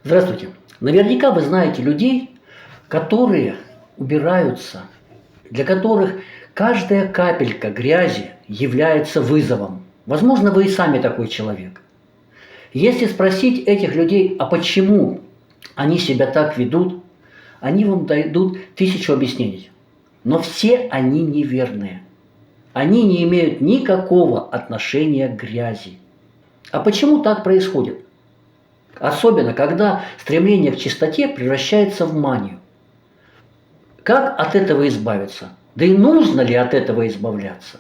Здравствуйте. Наверняка вы знаете людей, которые убираются, для которых каждая капелька грязи является вызовом. Возможно, вы и сами такой человек. Если спросить этих людей, а почему они себя так ведут, они вам дадут тысячу объяснений. Но все они неверные. Они не имеют никакого отношения к грязи. А почему так происходит? Особенно, когда стремление к чистоте превращается в манию. Как от этого избавиться? Да и нужно ли от этого избавляться?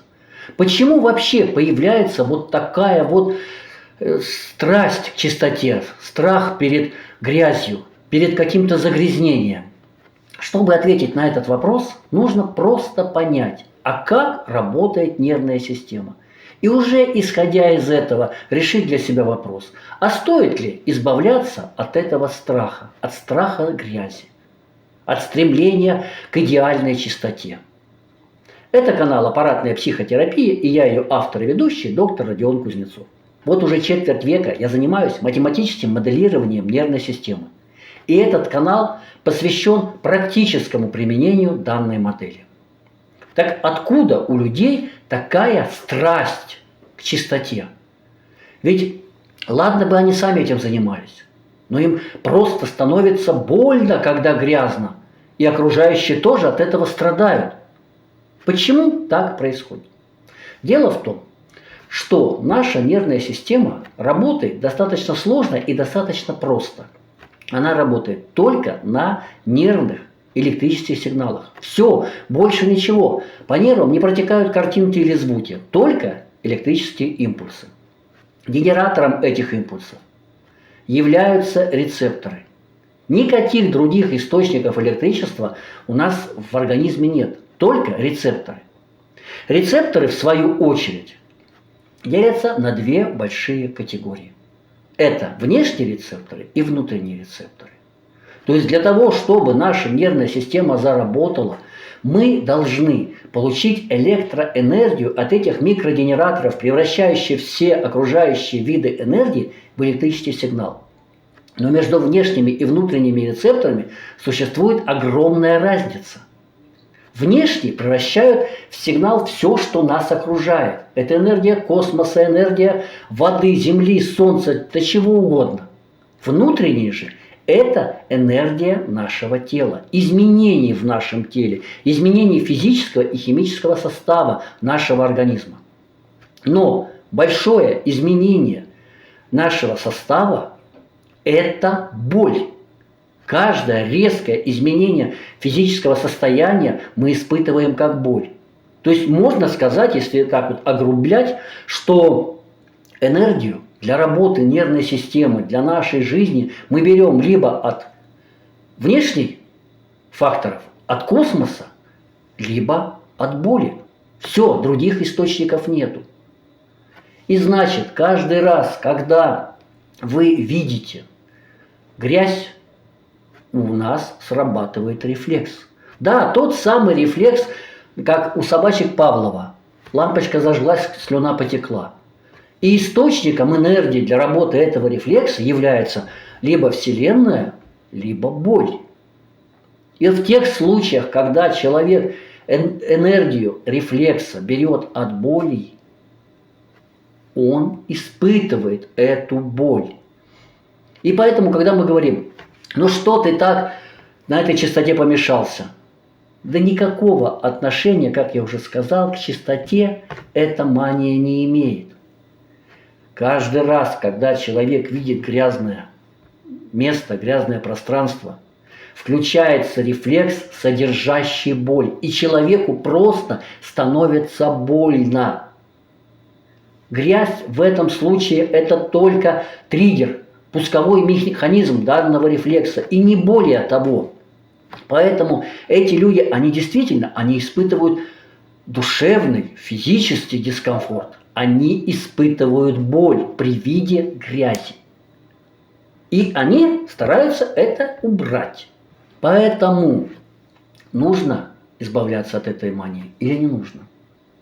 Почему вообще появляется вот такая вот страсть к чистоте, страх перед грязью, перед каким-то загрязнением? Чтобы ответить на этот вопрос, нужно просто понять, а как работает нервная система. И уже исходя из этого решить для себя вопрос, а стоит ли избавляться от этого страха, от страха грязи, от стремления к идеальной чистоте. Это канал «Аппаратная психотерапия» и я ее автор и ведущий, доктор Родион Кузнецов. Вот уже четверть века я занимаюсь математическим моделированием нервной системы. И этот канал посвящен практическому применению данной модели. Так откуда у людей такая страсть к чистоте? Ведь ладно бы они сами этим занимались, но им просто становится больно, когда грязно, и окружающие тоже от этого страдают. Почему так происходит? Дело в том, что наша нервная система работает достаточно сложно и достаточно просто. Она работает только на нервных электрических сигналах. Все, больше ничего. По нервам не протекают картинки или звуки, только электрические импульсы. Генератором этих импульсов являются рецепторы. Никаких других источников электричества у нас в организме нет, только рецепторы. Рецепторы, в свою очередь, делятся на две большие категории. Это внешние рецепторы и внутренние рецепторы. То есть для того, чтобы наша нервная система заработала, мы должны получить электроэнергию от этих микрогенераторов, превращающих все окружающие виды энергии в электрический сигнал. Но между внешними и внутренними рецепторами существует огромная разница. Внешние превращают в сигнал все, что нас окружает. Это энергия космоса, энергия воды, земли, солнца, до чего угодно. Внутренние же – это энергия нашего тела, изменений в нашем теле, изменений физического и химического состава нашего организма. Но большое изменение нашего состава – это боль. Каждое резкое изменение физического состояния мы испытываем как боль. То есть можно сказать, если так вот огрублять, что энергию для работы нервной системы, для нашей жизни мы берем либо от внешних факторов, от космоса, либо от боли. Все, других источников нету. И значит, каждый раз, когда вы видите грязь, у нас срабатывает рефлекс. Да, тот самый рефлекс, как у собачек Павлова. Лампочка зажглась, слюна потекла. И источником энергии для работы этого рефлекса является либо Вселенная, либо боль. И в тех случаях, когда человек энергию рефлекса берет от боли, он испытывает эту боль. И поэтому, когда мы говорим, ну что ты так на этой чистоте помешался? Да никакого отношения, как я уже сказал, к чистоте эта мания не имеет. Каждый раз, когда человек видит грязное место, грязное пространство, включается рефлекс, содержащий боль, и человеку просто становится больно. Грязь в этом случае это только триггер, пусковой механизм данного рефлекса, и не более того. Поэтому эти люди, они действительно, они испытывают душевный, физический дискомфорт. Они испытывают боль при виде грязи. И они стараются это убрать. Поэтому нужно избавляться от этой мании или не нужно?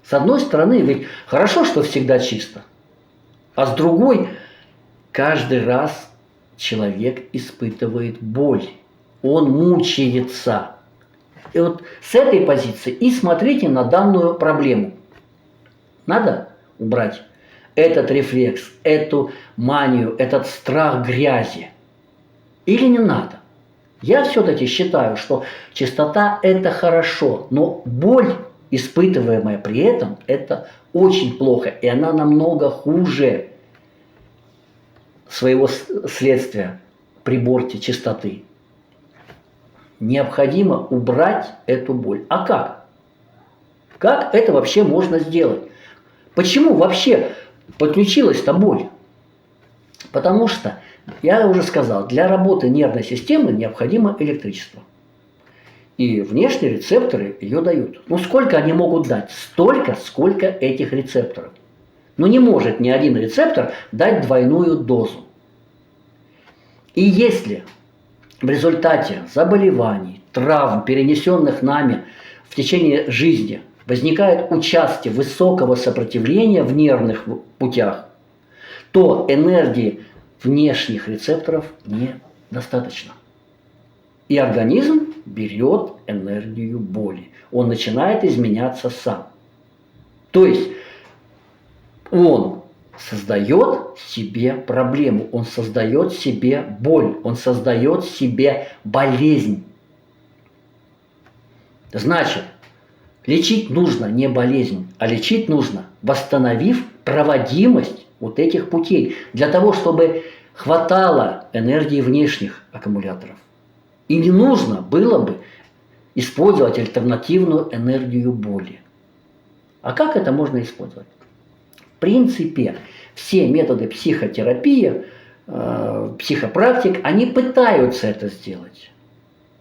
С одной стороны, ведь хорошо, что всегда чисто. А с другой, каждый раз человек испытывает боль, он мучается. И вот с этой позиции и смотрите на данную проблему. Надо убрать этот рефлекс, эту манию, этот страх грязи? Или не надо? Я все-таки считаю, что чистота – это хорошо, но боль, испытываемая при этом, это очень плохо, и она намного хуже своего следствия при борте чистоты. Необходимо убрать эту боль. А как? Как это вообще можно сделать? Почему вообще подключилась-то боль? Потому что, я уже сказал, для работы нервной системы необходимо электричество. И внешние рецепторы ее дают. Ну сколько они могут дать? Столько, сколько этих рецепторов. Но не может ни один рецептор дать двойную дозу. И если в результате заболеваний, травм, перенесенных нами в течение жизни, возникает участие высокого сопротивления в нервных путях, то энергии внешних рецепторов недостаточно. И организм берет энергию боли. Он начинает изменяться сам. То есть он создает себе проблему, он создает себе боль, он создает себе болезнь. Значит, лечить нужно не болезнь, а лечить нужно, восстановив проводимость вот этих путей, для того, чтобы хватало энергии внешних аккумуляторов. И не нужно было бы использовать альтернативную энергию боли. А как это можно использовать? В принципе, все методы психотерапии, психопрактик, они пытаются это сделать.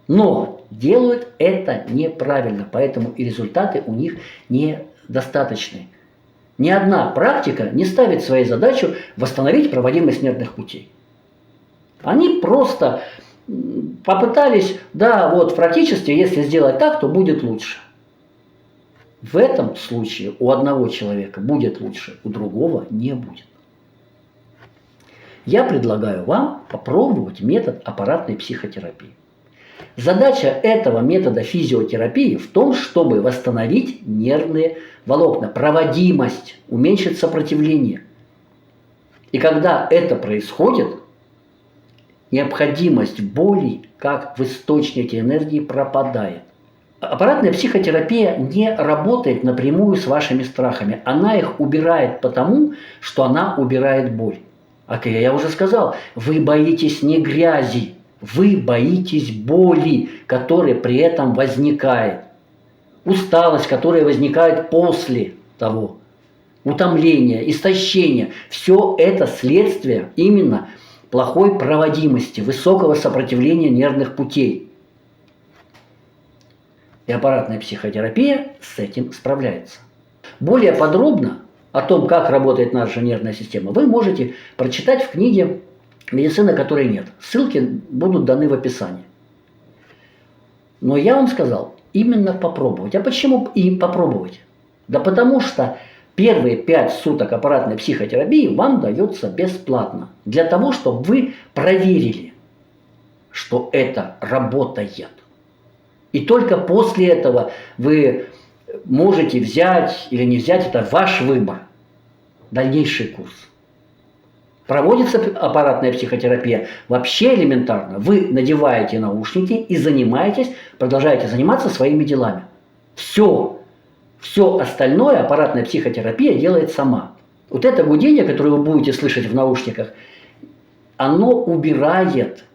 Но делают это неправильно, поэтому и результаты у них недостаточны. Ни одна практика не ставит своей задачей восстановить проводимость нервных путей. Они просто попытались, да, вот практически, если сделать так, то будет лучше. В этом случае у одного человека будет лучше, у другого не будет. Я предлагаю вам попробовать метод аппаратной психотерапии. Задача этого метода физиотерапии в том, чтобы восстановить нервные волокна, проводимость, уменьшить сопротивление. И когда это происходит, необходимость боли, как в источнике энергии, пропадает. Аппаратная психотерапия не работает напрямую с вашими страхами. Она их убирает потому, что она убирает боль. А я уже сказал, вы боитесь не грязи, вы боитесь боли, которая при этом возникает. Усталость, которая возникает после того. Утомление, истощение. Все это следствие именно плохой проводимости, высокого сопротивления нервных путей. И аппаратная психотерапия с этим справляется. Более подробно о том, как работает наша нервная система, вы можете прочитать в книге «Медицина, которой нет». Ссылки будут даны в описании. Но я вам сказал, именно попробовать. А почему и попробовать? Да потому что первые 5 суток аппаратной психотерапии вам дается бесплатно. Для того, чтобы вы проверили, что это работает. И только после этого вы можете взять или не взять, это ваш выбор, дальнейший курс. Проводится аппаратная психотерапия вообще элементарно. Вы надеваете наушники и продолжаете заниматься своими делами. Все остальное аппаратная психотерапия делает сама. Вот это гудение, которое вы будете слышать в наушниках, оно убирает,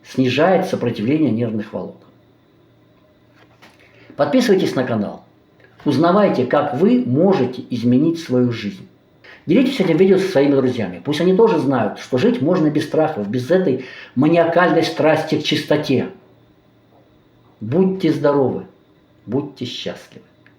снижает сопротивление нервных волокон. Подписывайтесь на канал. Узнавайте, как вы можете изменить свою жизнь. Делитесь этим видео со своими друзьями. Пусть они тоже знают, что жить можно без страхов, без этой маниакальной страсти к чистоте. Будьте здоровы, будьте счастливы.